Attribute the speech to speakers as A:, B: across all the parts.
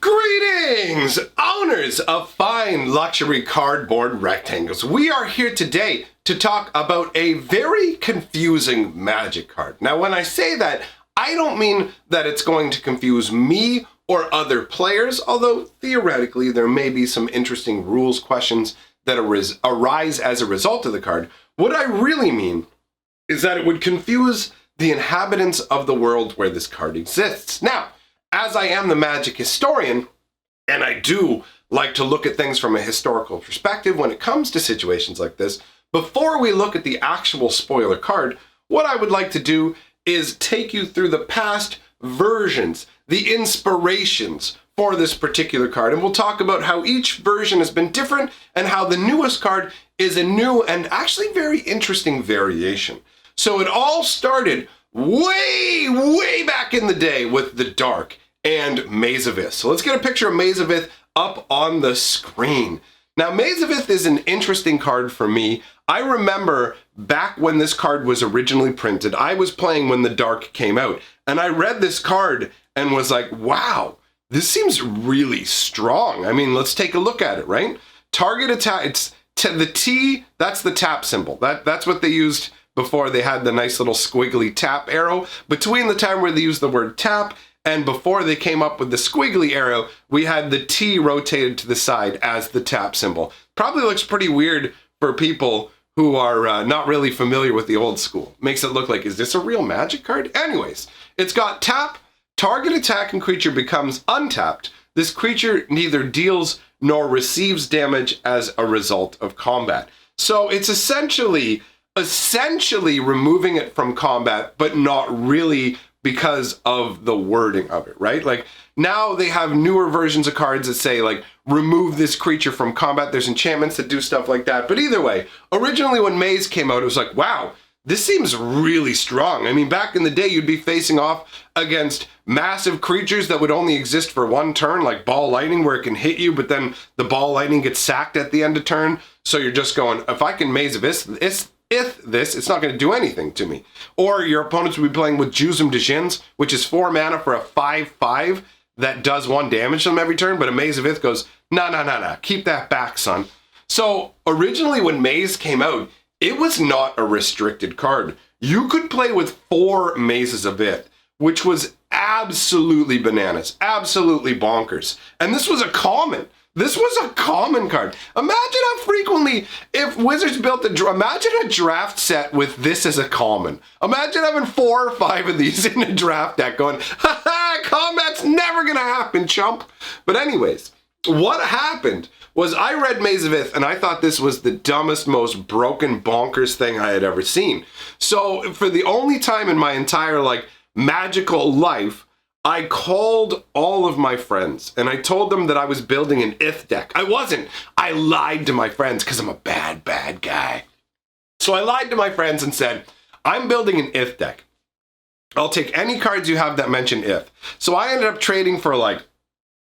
A: Greetings, owners of fine luxury cardboard rectangles. We are here today to talk about a very confusing magic card. Now, when I say that, I don't mean that it's going to confuse me or other players, although theoretically there may be some interesting rules questions that arise as a result of the card. What I really mean is that it would confuse the inhabitants of the world where this card exists. Now, as I am the magic historian, and I do like to look at things from a historical perspective when it comes to situations like this, before we look at the actual spoiler card, what I would like to do is take you through the past versions, the inspirations for this particular card, and we'll talk about how each version has been different and how the newest card is a new and actually very interesting variation. So it all started way back in the day with the Dark and Maze of Ith. So let's get a picture of Maze of Ith up on the screen. Now, Maze of Ith is an interesting card for me. I remember back when this card was originally printed, I was playing when the Dark came out, and I read this card and was like, wow, this seems really strong. I mean, let's take a look at it, right? Target attack, it's the T, that's the tap symbol. That's what they used before they had the nice little squiggly tap arrow. Between the time where they used the word tap and before they came up with the squiggly arrow, we had the T rotated to the side as the tap symbol. Probably looks pretty weird for people who are not really familiar with the old school. Makes it look like, is this a real magic card? Anyways, it's got tap, target attacking creature becomes untapped. This creature neither deals nor receives damage as a result of combat. So it's essentially removing it from combat, but not really because of the wording of it, right? Like now they have newer versions of cards that say like, remove this creature from combat. There's enchantments that do stuff like that. But either way, originally when Maze came out, it was like, wow, this seems really strong. I mean, back in the day, you'd be facing off against massive creatures that would only exist for one turn, like ball lightning, where it can hit you, but then the ball lightning gets sacked at the end of turn. So you're just going, if I can Maze of Ith this, it's not going to do anything to me. Or your opponents will be playing with Jusum de Jins, which is 4 mana for a 5/5 that does 1 damage to them every turn, but a Maze of Ith goes, nah, keep that back, son. So originally when Maze came out, it was not a restricted card. You could play with 4 Mazes of Ith, which was absolutely bananas, absolutely bonkers. And this was a common. This was a common card. Imagine how frequently, if Wizards built imagine a draft set with this as a common. Imagine having 4 or 5 of these in a draft deck going, haha, combat's never gonna happen, chump. But anyways, what happened was I read Maze of Ith and I thought this was the dumbest, most broken, bonkers thing I had ever seen. So for the only time in my entire magical life, I called all of my friends and I told them that I was building an Ith deck. I wasn't. I lied to my friends because I'm a bad guy. So I lied to my friends and said, I'm building an Ith deck. I'll take any cards you have that mention Ith. So I ended up trading for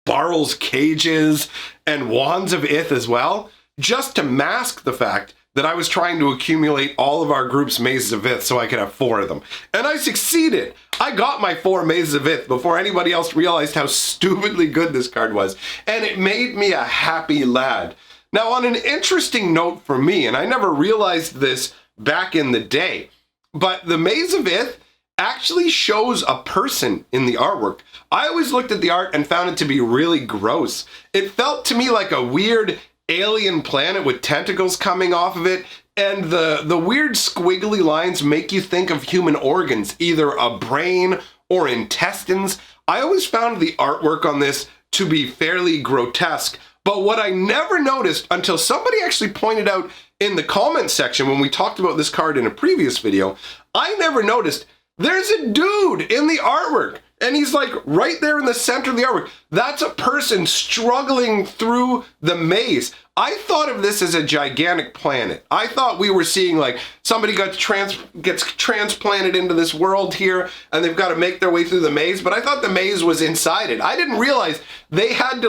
A: Barl's Cages and Wands of Ith as well, just to mask the fact that I was trying to accumulate all of our group's Mazes of Ith so I could have 4 of them. And I succeeded. I got my 4 Mazes of Ith before anybody else realized how stupidly good this card was. And it made me a happy lad. Now, on an interesting note for me, and I never realized this back in the day, but the Maze of Ith actually shows a person in the artwork. I always looked at the art and found it to be really gross. It felt to me like a weird alien planet with tentacles coming off of it, and the weird squiggly lines make you think of human organs, either a brain or intestines. I always found the artwork on this to be fairly grotesque, but what I never noticed until somebody actually pointed out in the comments section when we talked about this card in a previous video, I never noticed there's a dude in the artwork. And he's right there in the center of the artwork. That's a person struggling through the maze. I thought of this as a gigantic planet. I thought we were seeing somebody gets transplanted into this world here and they've got to make their way through the maze, but I thought the maze was inside it. I didn't realize they had to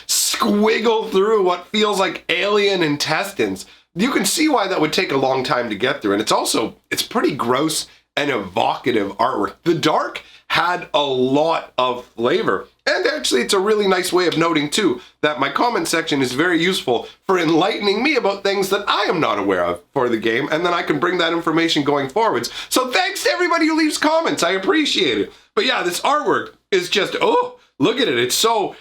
A: squiggle through what feels like alien intestines. You can see why that would take a long time to get through. And it's pretty gross and evocative artwork. The Dark had a lot of flavor. And actually, it's a really nice way of noting, too, that my comment section is very useful for enlightening me about things that I am not aware of for the game, and then I can bring that information going forwards. So thanks to everybody who leaves comments. I appreciate it. But yeah, this artwork is just, oh, look at it. It's so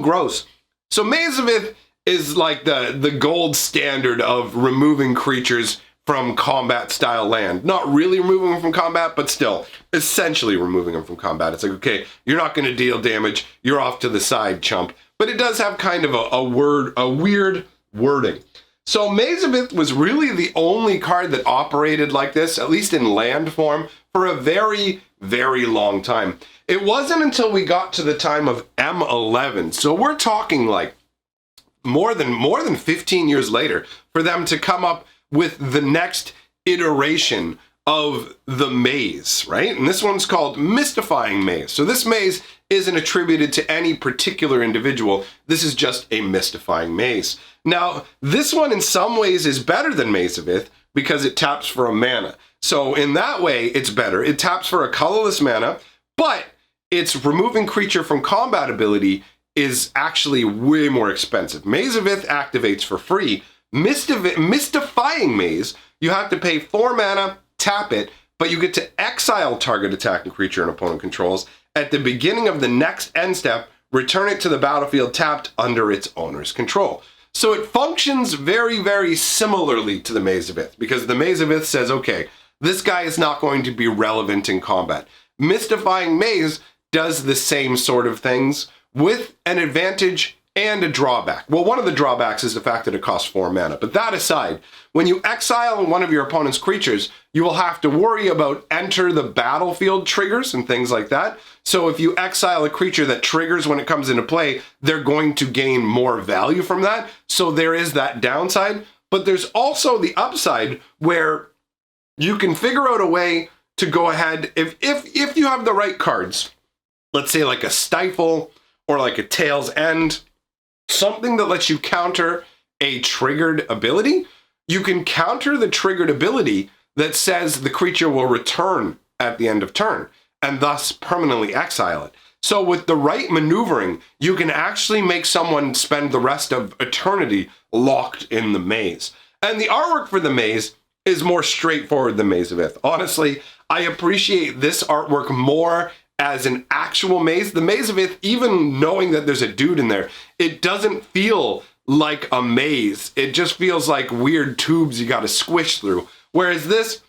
A: gross. So Maze of Ith is like the gold standard of removing creatures from combat style land. Not really removing them from combat, but still essentially removing them from combat. It's like, okay, you're not going to deal damage. You're off to the side, chump. But it does have kind of a weird wording. So Maze of Ith was really the only card that operated like this, at least in land form, for a very, very long time. It wasn't until we got to the time of M11. So we're talking like more than 15 years later for them to come up with the next iteration of the maze, right? And this one's called Mystifying Maze. So this maze isn't attributed to any particular individual. This is just a mystifying maze. Now, this one in some ways is better than Maze of Ith because it taps for a mana. So in that way, it's better. It taps for a colorless mana, but its removing creature from combat ability is actually way more expensive. Maze of Ith activates for free. Mystifying Maze, you have to pay 4 mana, tap it, but you get to exile target attacking creature an opponent controls. At the beginning of the next end step, return it to the battlefield tapped under its owner's control. So it functions very, very similarly to the Maze of Ith, because the Maze of Ith says, okay, this guy is not going to be relevant in combat. Mystifying Maze does the same sort of things with an advantage and a drawback. Well, one of the drawbacks is the fact that it costs 4 mana. But that aside, when you exile one of your opponent's creatures, you will have to worry about enter the battlefield triggers and things like that. So if you exile a creature that triggers when it comes into play, they're going to gain more value from that. So there is that downside. But there's also the upside where you can figure out a way to go ahead, if you have the right cards, let's say like a Stifle or like a Tail's End, something that lets you counter a triggered ability, you can counter the triggered ability that says the creature will return at the end of turn and thus permanently exile it. So with the right maneuvering, you can actually make someone spend the rest of eternity locked in the maze. And the artwork for the maze is more straightforward than Maze of Ith. Honestly, I appreciate this artwork more as an actual maze. The Maze of Ith, even knowing that there's a dude in there, it doesn't feel like a maze. It just feels like weird tubes you gotta squish through. Whereas this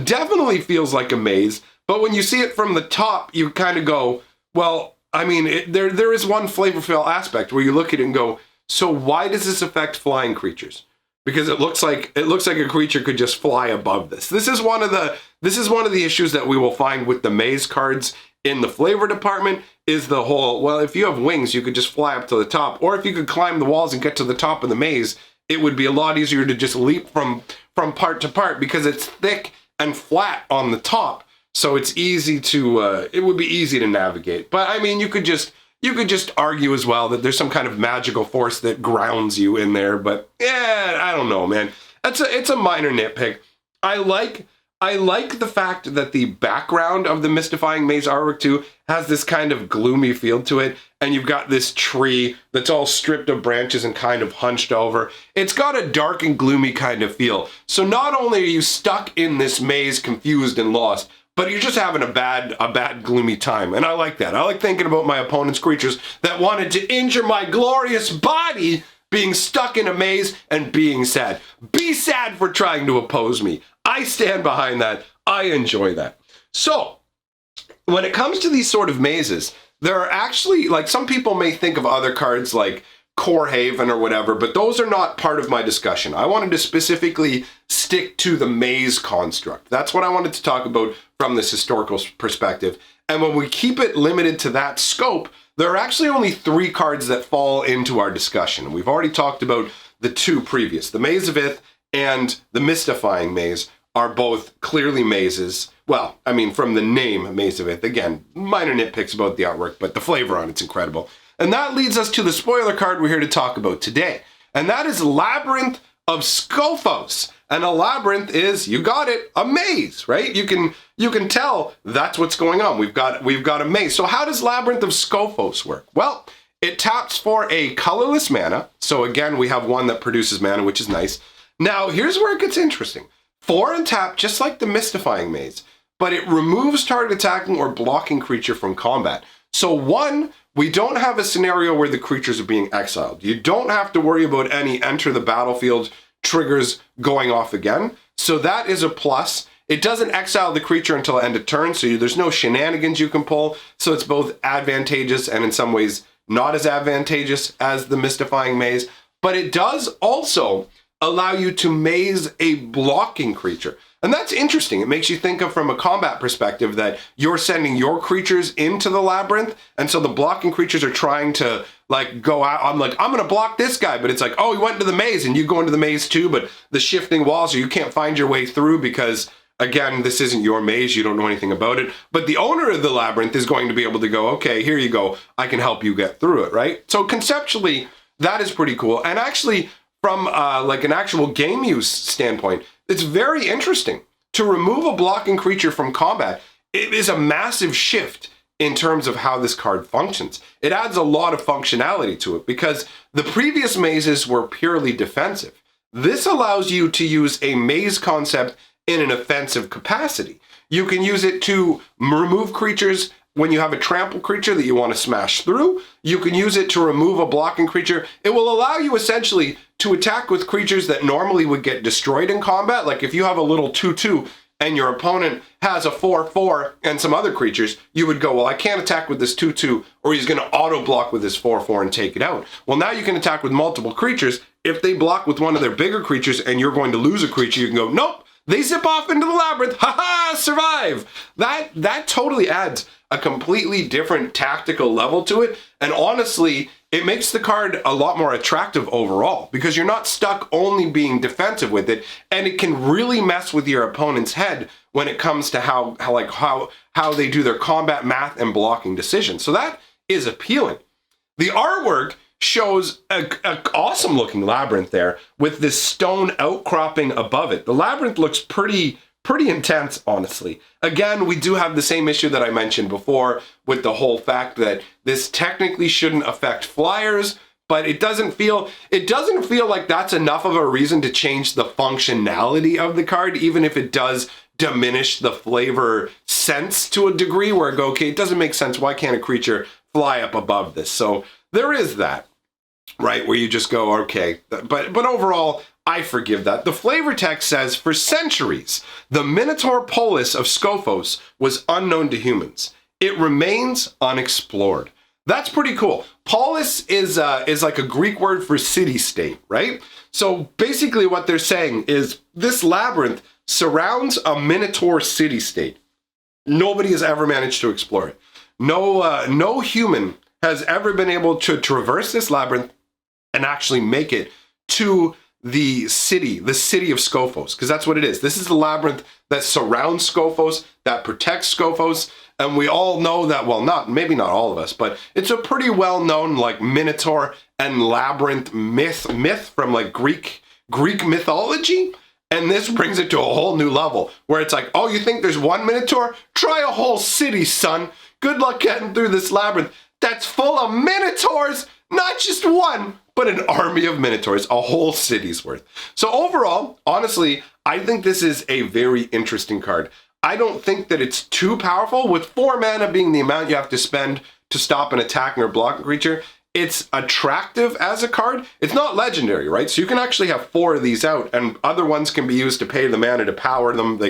A: definitely feels like a maze, but when you see it from the top, you kind of go, well, I mean, there is one flavorful aspect where you look at it and go, so why does this affect flying creatures? Because it looks like a creature could just fly above this. This is one of the issues that we will find with the maze cards in the flavor department, is the whole, well, if you have wings, you could just fly up to the top. Or if you could climb the walls and get to the top of the maze, it would be a lot easier to just leap from part to part because it's thick and flat on the top. So it's easy to, it would be easy to navigate. But I mean, you could just argue as well that there's some kind of magical force that grounds you in there. But yeah, I don't know, man. It's a minor nitpick. I like the fact that the background of the Mystifying Maze artwork too has this kind of gloomy feel to it, and you've got this tree that's all stripped of branches and kind of hunched over. It's got a dark and gloomy kind of feel. So not only are you stuck in this maze, confused and lost, but you're just having a bad gloomy time. And I like that. I like thinking about my opponent's creatures that wanted to injure my glorious body being stuck in a maze and being sad. Be sad for trying to oppose me. I stand behind that. I enjoy that. So, when it comes to these sort of mazes, there are actually, like, some people may think of other cards like Core Haven or whatever, but those are not part of my discussion. I wanted to specifically stick to the maze construct. That's what I wanted to talk about from this historical perspective. And when we keep it limited to that scope, there are actually only 3 cards that fall into our discussion. We've already talked about the 2 previous. The Maze of Ith and the Mystifying Maze are both clearly mazes. Well, I mean, from the name Maze of Ith, again, minor nitpicks about the artwork, but the flavor on it's incredible. And that leads us to the spoiler card we're here to talk about today. And that is Labyrinth of Skull. And a labyrinth is, you got it, a maze, right? You can tell that's what's going on. We've got a maze. So how does Labyrinth of Skull work? Well, it taps for a colorless mana. So again, we have one that produces mana, which is nice. Now, here's where it gets interesting. 4 and tap, just like the Mystifying Maze, but it removes target attacking or blocking creature from combat. So 1, we don't have a scenario where the creatures are being exiled. You don't have to worry about any enter the battlefield triggers going off again. So that is a plus. It doesn't exile the creature until end of turn, so there's no shenanigans you can pull. So it's both advantageous and in some ways not as advantageous as the Mystifying Maze. But it does also allow you to maze a blocking creature. And that's interesting. It makes you think of from a combat perspective that you're sending your creatures into the labyrinth. And so the blocking creatures are trying to like go out. I'm going to block this guy, but it's like, oh, he went into the maze and you go into the maze too, but the shifting walls, or you can't find your way through because again, this isn't your maze. You don't know anything about it. But the owner of the labyrinth is going to be able to go, okay, here you go. I can help you get through it, right? So conceptually, that is pretty cool. And actually, from like an actual game use standpoint, it's very interesting. To remove a blocking creature from combat, it is a massive shift in terms of how this card functions. It adds a lot of functionality to it because the previous mazes were purely defensive. This allows you to use a maze concept in an offensive capacity. You can use it to remove creatures when you have a trample creature that you want to smash through. You can use it to remove a blocking creature. It will allow you essentially to attack with creatures that normally would get destroyed in combat. Like if you have a little 2/2 and your opponent has a 4/4 and some other creatures, you would go, well, I can't attack with this 2/2 or he's going to auto block with this 4/4 and take it out. Well, now you can attack with multiple creatures. If they block with one of their bigger creatures and you're going to lose a creature, you can go, nope, they zip off into the labyrinth. Ha-ha, survive. That totally adds a completely different tactical level to it. And honestly, it makes the card a lot more attractive overall because you're not stuck only being defensive with it, and it can really mess with your opponent's head when it comes to how they do their combat math and blocking decisions. So that is appealing. The artwork shows an awesome looking labyrinth there with this stone outcropping above it. The labyrinth looks pretty intense, honestly. Again, we do have the same issue that I mentioned before with the whole fact that this technically shouldn't affect flyers, but it doesn't feel like that's enough of a reason to change the functionality of the card, even if it does diminish the flavor sense to a degree where I go, okay, it doesn't make sense. Why can't a creature fly up above this? So there is that, right, where you just go, okay. But overall, I forgive that. The flavor text says, for centuries, the Minotaur polis of Skophos was unknown to humans. It remains unexplored. That's pretty cool. Polis is like a Greek word for city-state, right? So basically what they're saying is this labyrinth surrounds a Minotaur city-state. Nobody has ever managed to explore it. No human has ever been able to traverse this labyrinth and actually make it to the city of Skophos, because that's what it is. This is the labyrinth that surrounds Skophos, that protects Skophos, and we all know that, well, maybe not all of us, but it's a pretty well-known like Minotaur and labyrinth myth from like Greek mythology, and this brings it to a whole new level, where it's like, oh, you think there's one Minotaur? Try a whole city, son. Good luck getting through this labyrinth that's full of Minotaurs, not just one, but an army of Minotaurs, a whole city's worth. So overall, honestly, I think this is a very interesting card. I don't think that it's too powerful. With 4 mana being the amount you have to spend to stop an attacking or blocking creature, it's attractive as a card. It's not legendary, right? So you can actually have 4 of these out, and other ones can be used to pay the mana to power them.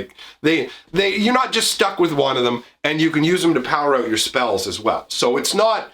A: You're not just stuck with one of them, and you can use them to power out your spells as well. So it's not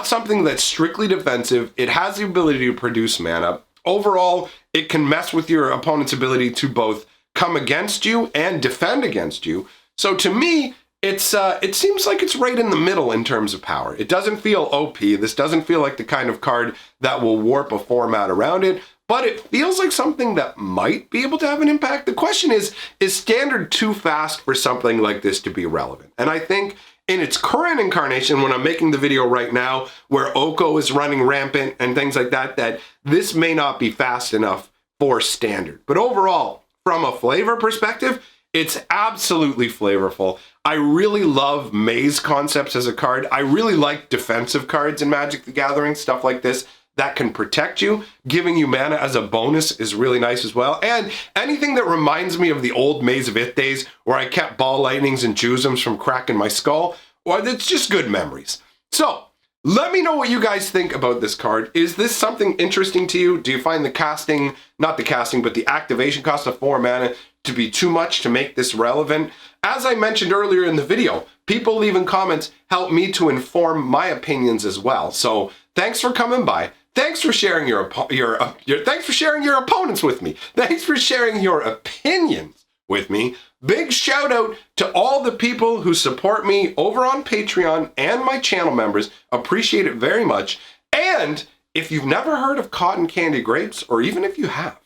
A: something that's strictly defensive. It has the ability to produce mana. Overall, it can mess with your opponent's ability to both come against you and defend against you. So to me, it seems like it's right in the middle in terms of power. It doesn't feel OP. This doesn't feel like the kind of card that will warp a format around it, but it feels like something that might be able to have an impact. The question is standard too fast for something like this to be relevant? And I think in its current incarnation, when I'm making the video right now, where Oko is running rampant and things like that, that this may not be fast enough for standard. But overall, from a flavor perspective, it's absolutely flavorful. I really love maze concepts as a card. I really like defensive cards in Magic the Gathering, stuff like this that can protect you. Giving you mana as a bonus is really nice as well. And anything that reminds me of the old Maze of Ith days where I kept ball lightnings and Juzums from cracking my skull, well, it's just good memories. So, let me know what you guys think about this card. Is this something interesting to you? Do you find the casting, not the casting, but the activation cost of 4 mana to be too much to make this relevant? As I mentioned earlier in the video, people leaving comments help me to inform my opinions as well. So thanks for coming by. Thanks for sharing thanks for sharing your opponents with me. Thanks for sharing your opinions with me. Big shout out to all the people who support me over on Patreon and my channel members. Appreciate it very much. And if you've never heard of Cotton Candy Grapes, or even if you have,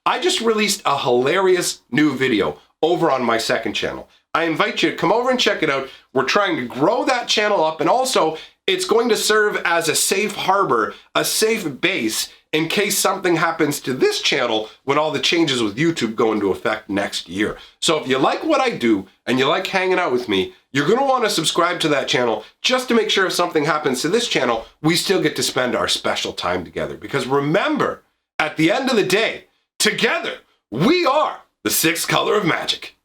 A: I just released a hilarious new video over on my second channel. I invite you to come over and check it out. We're trying to grow that channel up, and also it's going to serve as a safe harbor, a safe base in case something happens to this channel when all the changes with YouTube go into effect next year. So if you like what I do and you like hanging out with me, you're going to want to subscribe to that channel just to make sure if something happens to this channel, we still get to spend our special time together. Because remember, at the end of the day, together, we are the 6th color of magic.